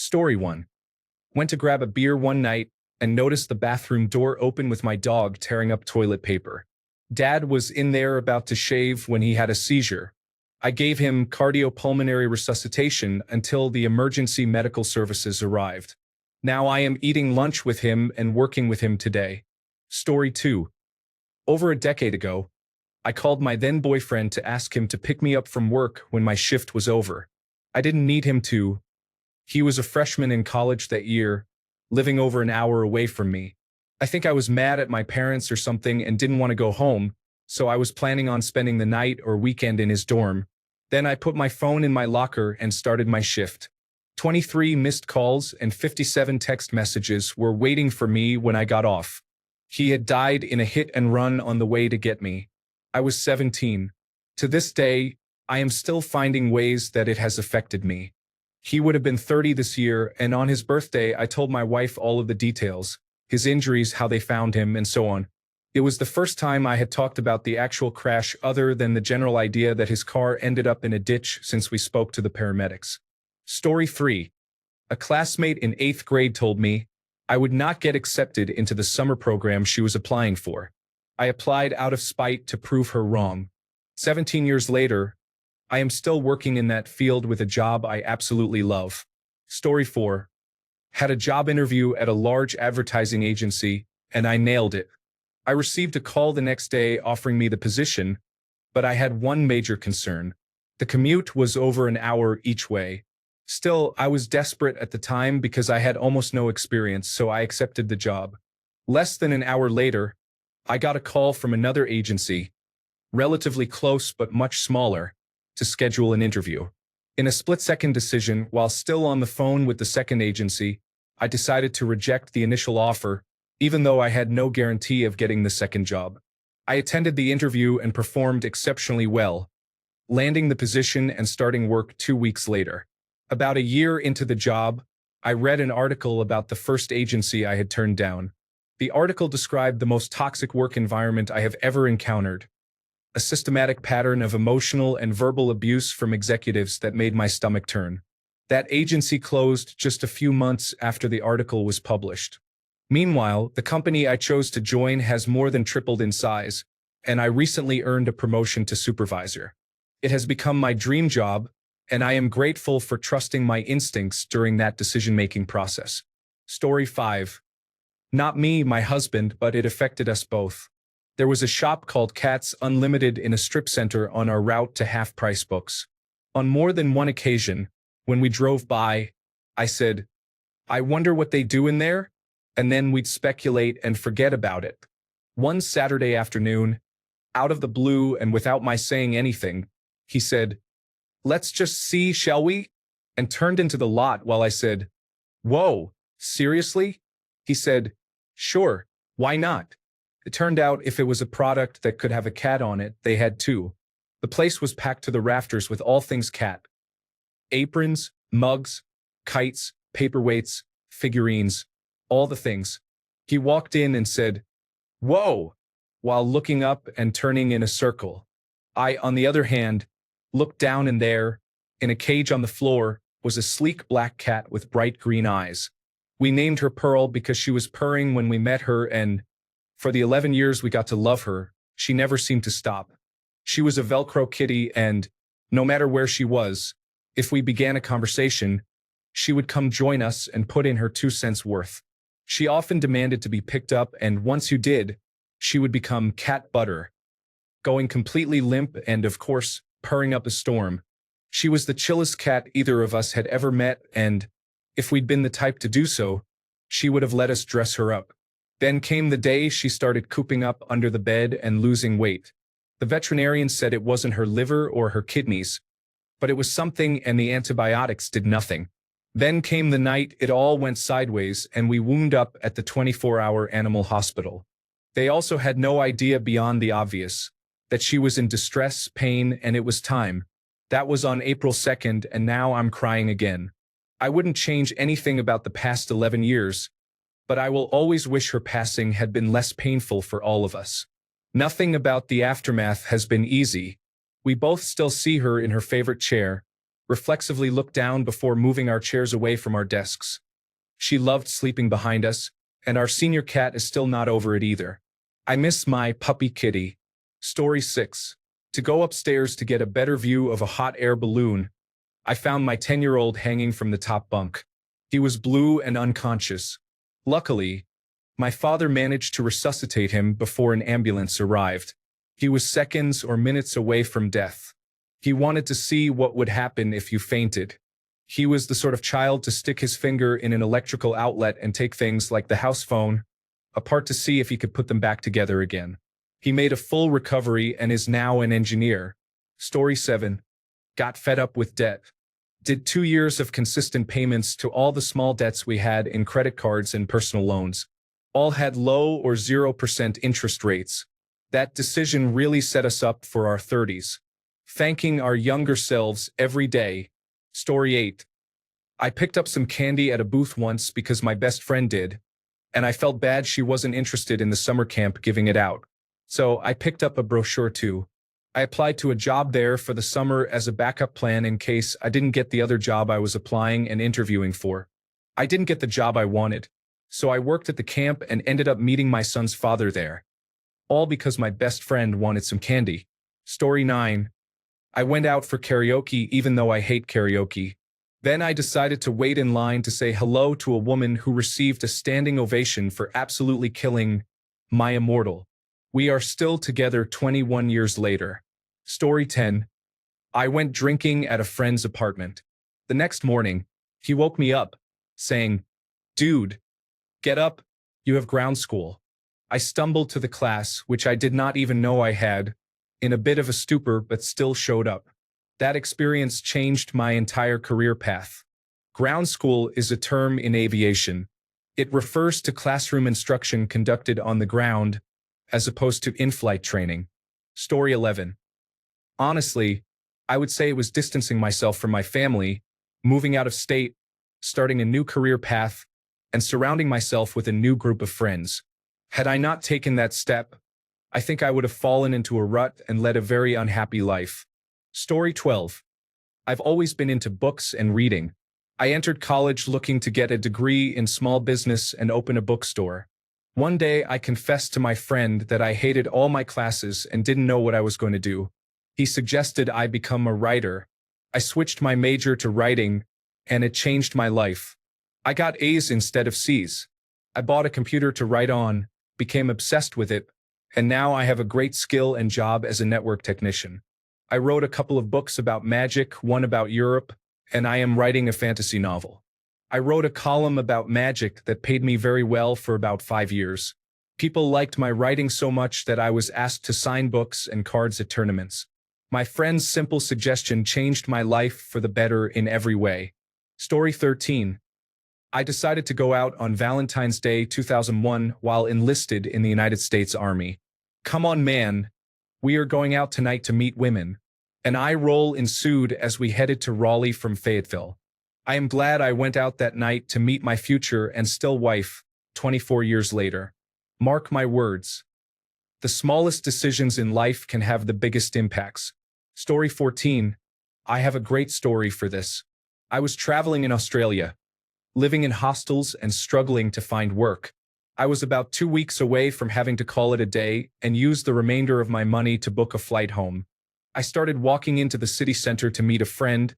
Story 1. Went to grab a beer one night and noticed the bathroom door open with my dog tearing up toilet paper. Dad was in there about to shave when he had a seizure. I gave him cardiopulmonary resuscitation until the emergency medical services arrived. Now I am eating lunch with him and working with him today. Story 2. Over a decade ago, I called my then boyfriend to ask him to pick me up from work when my shift was over. I didn't need him to. He was a freshman in college that year, living over an hour away from me. I think I was mad at my parents or something and didn't want to go home, so I was planning on spending the night or weekend in his dorm. Then I put my phone in my locker and started my shift. 23 missed calls and 57 text messages were waiting for me when I got off. He had died in a hit and run on the way to get me. I was 17. To this day, I am still finding ways that it has affected me. He would have been 30 this year, and on his birthday I told my wife all of the details, his injuries, how they found him, and so on. It was the first time I had talked about the actual crash other than the general idea that his car ended up in a ditch since we spoke to the paramedics. Story 3. A classmate in 8th grade told me I would not get accepted into the summer program she was applying for. I applied out of spite to prove her wrong. 17 years later, I am still working in that field with a job I absolutely love. Story 4. Had a job interview at a large advertising agency, and I nailed it. I received a call the next day offering me the position, but I had one major concern. The commute was over an hour each way. Still, I was desperate at the time because I had almost no experience, so I accepted the job. Less than an hour later, I got a call from another agency, relatively close but much smaller, to schedule an interview. In a split-second decision, while still on the phone with the second agency, I decided to reject the initial offer, even though I had no guarantee of getting the second job. I attended the interview and performed exceptionally well, landing the position and starting work 2 weeks later. About a year into the job, I read an article about the first agency I had turned down. The article described the most toxic work environment I have ever encountered, a systematic pattern of emotional and verbal abuse from executives that made my stomach turn. That agency closed just a few months after the article was published. Meanwhile, the company I chose to join has more than tripled in size, and I recently earned a promotion to supervisor. It has become my dream job, and I am grateful for trusting my instincts during that decision-making process. Story 5. Not me, my husband, but it affected us both. There was a shop called Cats Unlimited in a strip center on our route to half-price books. On more than one occasion, when we drove by, I said, "I wonder what they do in there?" And then we'd speculate and forget about it. One Saturday afternoon, out of the blue and without my saying anything, he said, "Let's just see, shall we?" and turned into the lot while I said, "Whoa, seriously?" He said, "Sure, why not?" It turned out if it was a product that could have a cat on it, they had two. The place was packed to the rafters with all things cat. Aprons, mugs, kites, paperweights, figurines, all the things. He walked in and said, "Whoa," while looking up and turning in a circle. I, on the other hand, looked down, and there, in a cage on the floor, was a sleek black cat with bright green eyes. We named her Pearl because she was purring when we met her, and for the 11 years we got to love her, she never seemed to stop. She was a Velcro kitty, and no matter where she was, if we began a conversation, she would come join us and put in her 2 cents worth. She often demanded to be picked up, and once you did, she would become cat butter, going completely limp and, of course, purring up a storm. She was the chillest cat either of us had ever met, and if we'd been the type to do so, she would have let us dress her up. Then came the day she started cooping up under the bed and losing weight. The veterinarian said it wasn't her liver or her kidneys, but it was something, and the antibiotics did nothing. Then came the night it all went sideways and we wound up at the 24-hour animal hospital. They also had no idea beyond the obvious, that she was in distress, pain, and it was time. That was on April 2nd, and now I'm crying again. I wouldn't change anything about the past 11 years, but I will always wish her passing had been less painful for all of us. Nothing about the aftermath has been easy. We both still see her in her favorite chair, reflexively looked down before moving our chairs away from our desks. She loved sleeping behind us, and our senior cat is still not over it either. I miss my puppy kitty. Story 6. To go upstairs to get a better view of a hot air balloon, I found my 10-year-old hanging from the top bunk. He was blue and unconscious. Luckily, my father managed to resuscitate him before an ambulance arrived. He was seconds or minutes away from death. He wanted to see what would happen if you fainted. He was the sort of child to stick his finger in an electrical outlet and take things like the house phone apart to see if he could put them back together again. He made a full recovery and is now an engineer. Story 7. Got fed up with debt. Did 2 years of consistent payments to all the small debts we had in credit cards and personal loans. All had low or 0% interest rates. That decision really set us up for our 30s. Thanking our younger selves every day. Story 8. I picked up some candy at a booth once because my best friend did, and I felt bad she wasn't interested in the summer camp giving it out. So I picked up a brochure too. I applied to a job there for the summer as a backup plan in case I didn't get the other job I was applying and interviewing for. I didn't get the job I wanted, so I worked at the camp and ended up meeting my son's father there. All because my best friend wanted some candy. Story 9. I went out for karaoke even though I hate karaoke. Then I decided to wait in line to say hello to a woman who received a standing ovation for absolutely killing my immortal. We are still together 21 years later. Story 10. I went drinking at a friend's apartment. The next morning, he woke me up, saying, "Dude, get up, you have ground school." I stumbled to the class, which I did not even know I had, in a bit of a stupor but still showed up. That experience changed my entire career path. Ground school is a term in aviation. It refers to classroom instruction conducted on the ground, as opposed to in-flight training. Story 11. Honestly, I would say it was distancing myself from my family, moving out of state, starting a new career path, and surrounding myself with a new group of friends. Had I not taken that step, I think I would have fallen into a rut and led a very unhappy life. Story 12. I've always been into books and reading. I entered college looking to get a degree in small business and open a bookstore. One day I confessed to my friend that I hated all my classes and didn't know what I was going to do. He suggested I become a writer. I switched my major to writing, and it changed my life. I got A's instead of C's. I bought a computer to write on, became obsessed with it, and now I have a great skill and job as a network technician. I wrote a couple of books about magic, one about Europe, and I am writing a fantasy novel. I wrote a column about magic that paid me very well for about 5 years. People liked my writing so much that I was asked to sign books and cards at tournaments. My friend's simple suggestion changed my life for the better in every way. Story 13. I decided to go out on Valentine's Day 2001 while enlisted in the United States Army. Come on, man. We are going out tonight to meet women. An eye roll ensued as we headed to Raleigh from Fayetteville. I am glad I went out that night to meet my future and still wife, 24 years later. Mark my words. The smallest decisions in life can have the biggest impacts. Story 14. I have a great story for this. I was traveling in Australia, living in hostels and struggling to find work. I was about 2 weeks away from having to call it a day and used the remainder of my money to book a flight home. I started walking into the city center to meet a friend,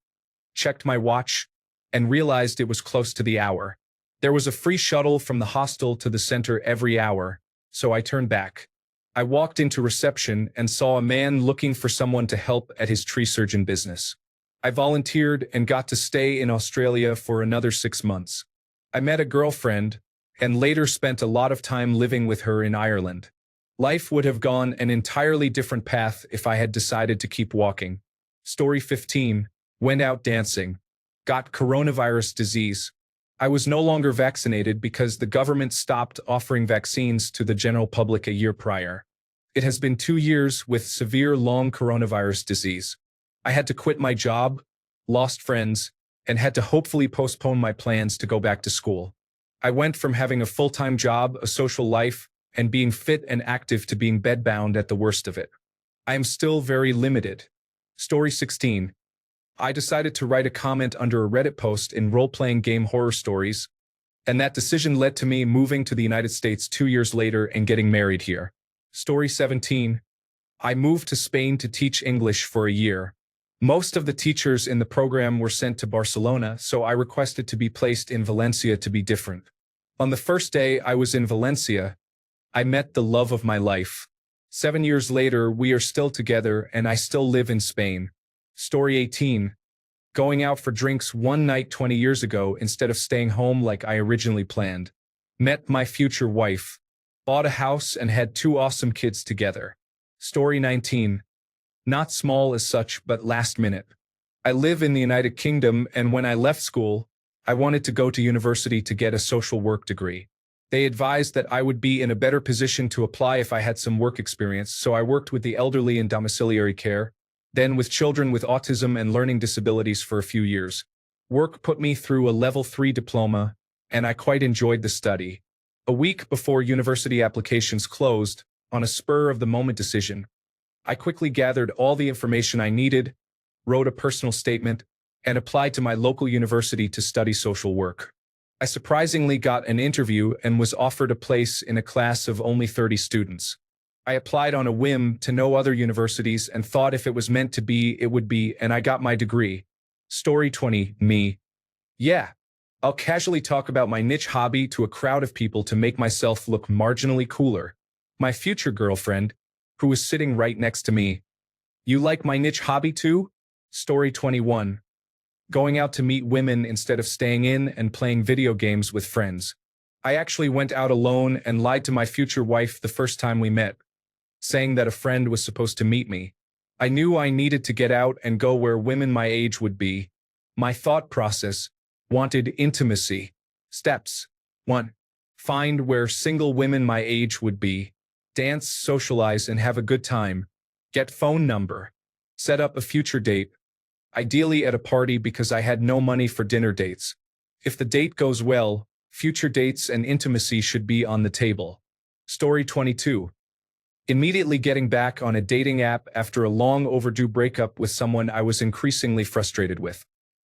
checked my watch, and realized it was close to the hour. There was a free shuttle from the hostel to the center every hour, so I turned back. I walked into reception and saw a man looking for someone to help at his tree surgeon business. I volunteered and got to stay in Australia for another 6 months. I met a girlfriend and later spent a lot of time living with her in Ireland. Life would have gone an entirely different path if I had decided to keep walking. Story 15. Went out dancing. Got coronavirus disease. I was no longer vaccinated because the government stopped offering vaccines to the general public a year prior. It has been 2 years with severe long coronavirus disease. I had to quit my job, lost friends, and had to hopefully postpone my plans to go back to school. I went from having a full-time job, a social life, and being fit and active to being bedbound at the worst of it. I am still very limited. Story 16. I decided to write a comment under a Reddit post in role-playing game horror stories, and that decision led to me moving to the United States 2 years later and getting married here. Story 17. I moved to Spain to teach English for a year. Most of the teachers in the program were sent to Barcelona, so I requested to be placed in Valencia to be different. On the first day I was in Valencia, I met the love of my life. 7 years later, we are still together and I still live in Spain. Story 18. Going out for drinks one night 20 years ago instead of staying home like I originally planned. Met my future wife. Bought a house and had 2 awesome kids together. Story 19. Not small as such, but last minute. I live in the United Kingdom, and when I left school, I wanted to go to university to get a social work degree. They advised that I would be in a better position to apply if I had some work experience, so I worked with the elderly in domiciliary care, then with children with autism and learning disabilities for a few years. Work put me through a level 3 diploma, and I quite enjoyed the study. A week before university applications closed, on a spur-of-the-moment decision, I quickly gathered all the information I needed, wrote a personal statement, and applied to my local university to study social work. I surprisingly got an interview and was offered a place in a class of only 30 students. I applied on a whim to no other universities and thought if it was meant to be, it would be, and I got my degree. Story 20. Me. Yeah. I'll casually talk about my niche hobby to a crowd of people to make myself look marginally cooler. My future girlfriend, who was sitting right next to me. You like my niche hobby too? Story 21. Going out to meet women instead of staying in and playing video games with friends. I actually went out alone and lied to my future wife the first time we met, saying that a friend was supposed to meet me. I knew I needed to get out and go where women my age would be. My thought process: wanted intimacy. Steps: 1. Find where single women my age would be. Dance, socialize, and have a good time. Get phone number. Set up a future date. Ideally at a party because I had no money for dinner dates. If the date goes well, future dates and intimacy should be on the table. Story 22. Immediately getting back on a dating app after a long overdue breakup with someone I was increasingly frustrated with.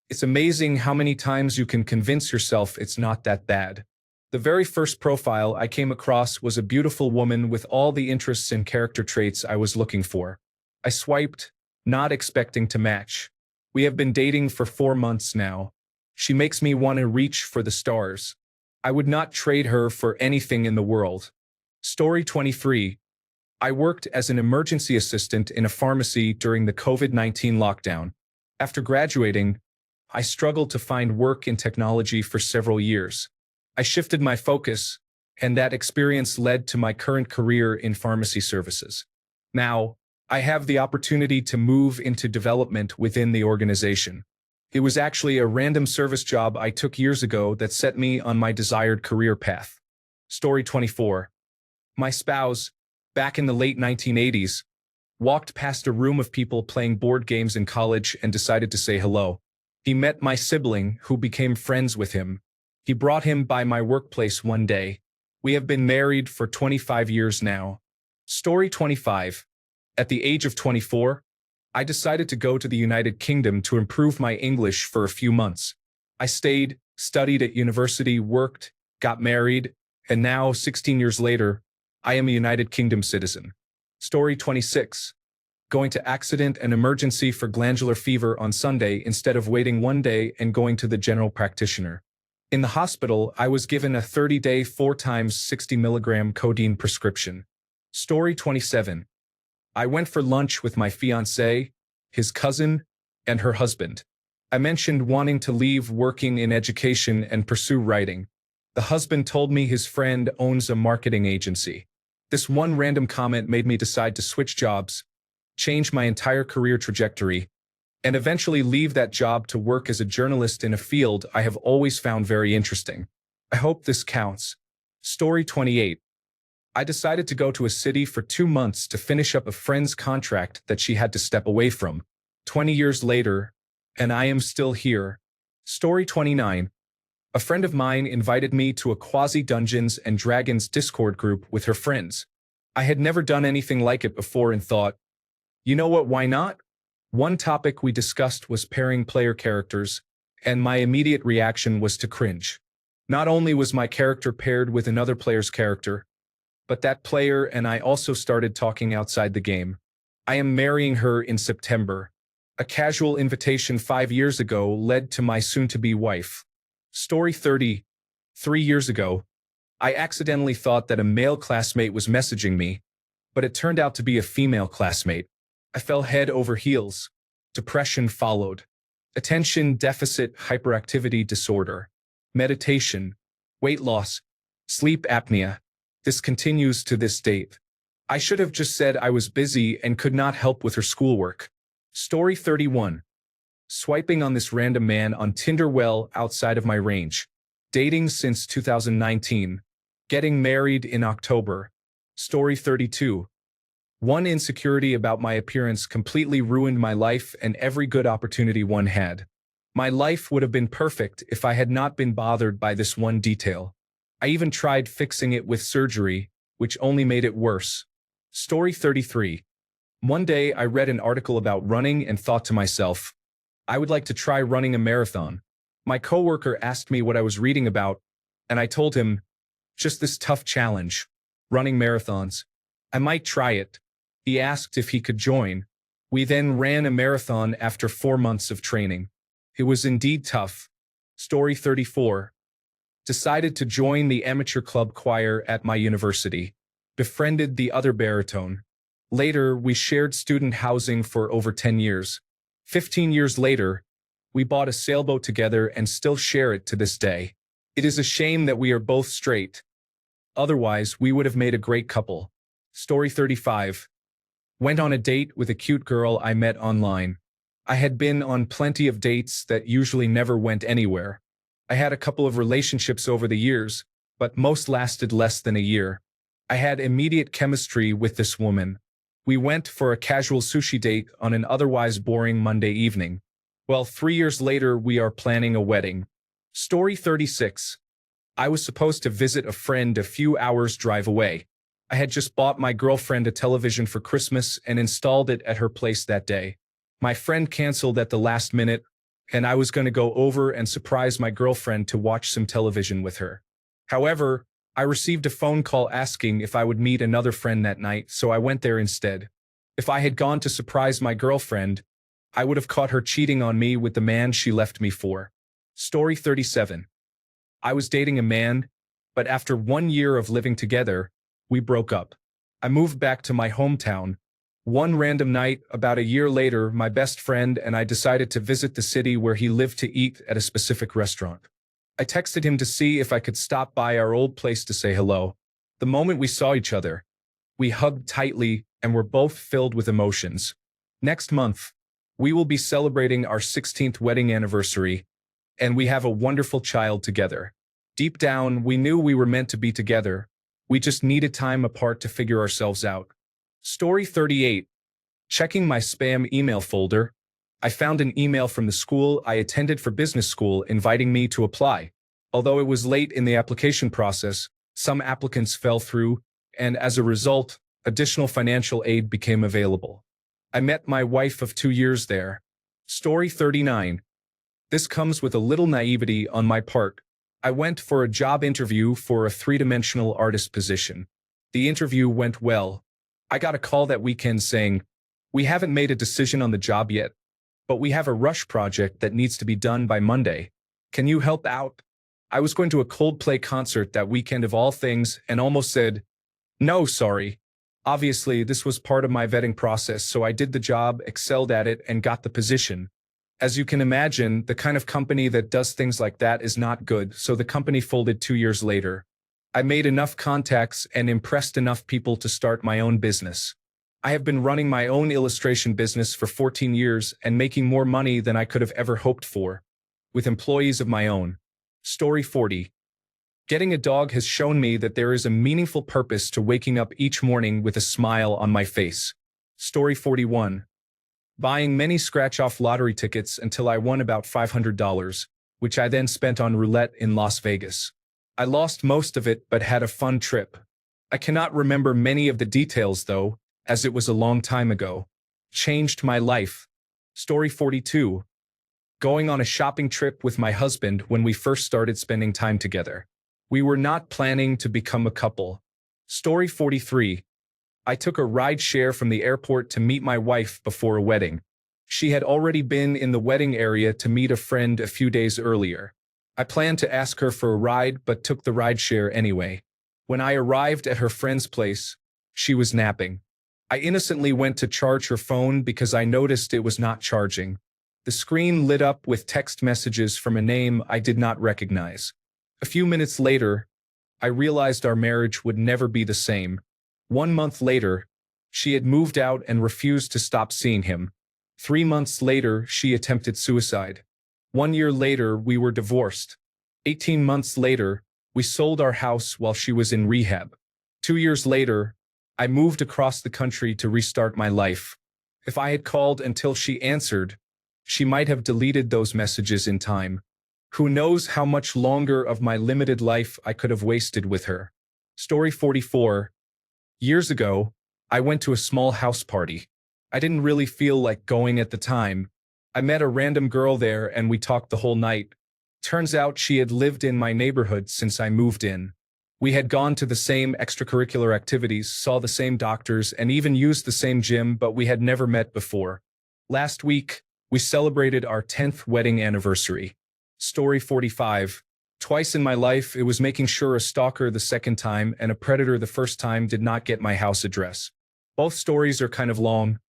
It's amazing how many times you can convince yourself it's not that bad. The very first profile I came across was a beautiful woman with all the interests and character traits I was looking for. I swiped, not expecting to match. We have been dating for 4 months now. She makes me want to reach for the stars. I would not trade her for anything in the world. Story 23. I worked as an emergency assistant in a pharmacy during the COVID-19 lockdown. After graduating, I struggled to find work in technology for several years. I shifted my focus, and that experience led to my current career in pharmacy services. Now, I have the opportunity to move into development within the organization. It was actually a random service job I took years ago that set me on my desired career path. Story 24. My spouse, back in the late 1980s, walked past a room of people playing board games in college and decided to say hello. He met my sibling, who became friends with him. He brought him by my workplace one day. We have been married for 25 years now. Story 25. At the age of 24, I decided to go to the United Kingdom to improve my English for a few months. I stayed, studied at university, worked, got married, and now, 16 years later, I am a United Kingdom citizen. Story 26. Going to accident and emergency for glandular fever on Sunday instead of waiting one day and going to the general practitioner. In the hospital, I was given a 30-day 4 times 60 milligram codeine prescription. Story 27. I went for lunch with my fiancé, his cousin, and her husband. I mentioned wanting to leave working in education and pursue writing. The husband told me his friend owns a marketing agency. This one random comment made me decide to switch jobs, change my entire career trajectory, and eventually leave that job to work as a journalist in a field I have always found very interesting. I hope this counts. Story 28. I decided to go to a city for 2 months to finish up a friend's contract that she had to step away from. 20 years later, and I am still here. Story 29. A friend of mine invited me to a quasi-Dungeons and Dragons Discord group with her friends. I had never done anything like it before and thought, you know what, why not? One topic we discussed was pairing player characters, and my immediate reaction was to cringe. Not only was my character paired with another player's character, but that player and I also started talking outside the game. I am marrying her in September. A casual invitation 5 years ago led to my soon-to-be wife. Story 30. 3 years ago, I accidentally thought that a male classmate was messaging me, but it turned out to be a female classmate. I fell head over heels. Depression followed. Attention deficit hyperactivity disorder. Meditation. Weight loss. Sleep apnea. This continues to this date. I should have just said I was busy and could not help with her schoolwork. Story 31. Swiping on this random man on Tinder well outside of my range. Dating since 2019. Getting married in October. Story 32. One insecurity about my appearance completely ruined my life and every good opportunity one had. My life would have been perfect if I had not been bothered by this one detail. I even tried fixing it with surgery, which only made it worse. Story 33. One day I read an article about running and thought to myself, I would like to try running a marathon. My coworker asked me what I was reading about, and I told him, just this tough challenge, running marathons. I might try it. He asked if he could join. We then ran a marathon after 4 months of training. It was indeed tough. Story 34. Decided to join the amateur club choir at my university. Befriended the other baritone. Later, we shared student housing for over 10 years. 15 years later, we bought a sailboat together and still share it to this day. It is a shame that we are both straight. Otherwise, we would have made a great couple. Story 35. Went on a date with a cute girl I met online. I had been on plenty of dates that usually never went anywhere. I had a couple of relationships over the years, but most lasted less than a year. I had immediate chemistry with this woman. We went for a casual sushi date on an otherwise boring Monday evening. Well, 3 years later, we are planning a wedding. Story 36. I was supposed to visit a friend a few hours' drive away. I had just bought my girlfriend a television for Christmas and installed it at her place that day. My friend canceled at the last minute, and I was going to go over and surprise my girlfriend to watch some television with her. However, I received a phone call asking if I would meet another friend that night, so I went there instead. If I had gone to surprise my girlfriend, I would have caught her cheating on me with the man she left me for. Story 37. I was dating a man, but after 1 year of living together, we broke up. I moved back to my hometown. One random night, about a year later, my best friend and I decided to visit the city where he lived to eat at a specific restaurant. I texted him to see if I could stop by our old place to say hello. The moment we saw each other, we hugged tightly and were both filled with emotions. Next month, we will be celebrating our 16th wedding anniversary, and we have a wonderful child together. Deep down, we knew we were meant to be together. We just needed time apart to figure ourselves out. Story 38. Checking my spam email folder, I found an email from the school I attended for business school inviting me to apply. Although it was late in the application process, some applicants fell through, and as a result, additional financial aid became available. I met my wife of 2 years there. Story 39. This comes with a little naivety on my part. I went for a job interview for a three-dimensional artist position. The interview went well. I got a call that weekend saying, "We haven't made a decision on the job yet, but we have a rush project that needs to be done by Monday. Can you help out?" I was going to a Coldplay concert that weekend of all things and almost said, "No, sorry." Obviously, this was part of my vetting process, so I did the job, excelled at it, and got the position. As you can imagine, the kind of company that does things like that is not good, so the company folded 2 years later. I made enough contacts and impressed enough people to start my own business. I have been running my own illustration business for 14 years and making more money than I could have ever hoped for, with employees of my own. Story 40. Getting a dog has shown me that there is a meaningful purpose to waking up each morning with a smile on my face. Story 41. Buying many scratch-off lottery tickets until I won about $500, which I then spent on roulette in Las Vegas. I lost most of it but had a fun trip. I cannot remember many of the details though, as it was a long time ago. Changed my life. Story 42. Going on a shopping trip with my husband when we first started spending time together. We were not planning to become a couple. Story 43. I took a ride share from the airport to meet my wife before a wedding. She had already been in the wedding area to meet a friend a few days earlier. I planned to ask her for a ride but took the ride share anyway. When I arrived at her friend's place, she was napping. I innocently went to charge her phone because I noticed it was not charging. The screen lit up with text messages from a name I did not recognize. A few minutes later, I realized our marriage would never be the same. 1 month later, she had moved out and refused to stop seeing him. 3 months later, she attempted suicide. 1 year later, we were divorced. 18 months later, we sold our house while she was in rehab. 2 years later, I moved across the country to restart my life. If I had called until she answered, she might have deleted those messages in time. Who knows how much longer of my limited life I could have wasted with her. Story 44. Years ago, I went to a small house party. I didn't really feel like going at the time. I met a random girl there and we talked the whole night. Turns out she had lived in my neighborhood since I moved in. We had gone to the same extracurricular activities, saw the same doctors, and even used the same gym, but we had never met before. Last week, we celebrated our 10th wedding anniversary. Story 45. Twice in my life, it was making sure a stalker the second time and a predator the first time did not get my house address. Both stories are kind of long,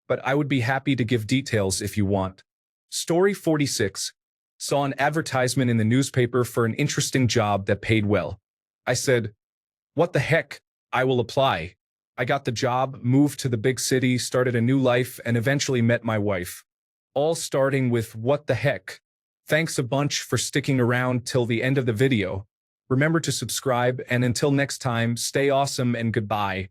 but I would be happy to give details if you want. Story 46. Saw an advertisement in the newspaper for an interesting job that paid well. I said, "What the heck? I will apply." I got the job, moved to the big city, started a new life, and eventually met my wife. All starting with "what the heck." Thanks a bunch for sticking around till the end of the video. Remember to subscribe, and until next time, stay awesome and goodbye.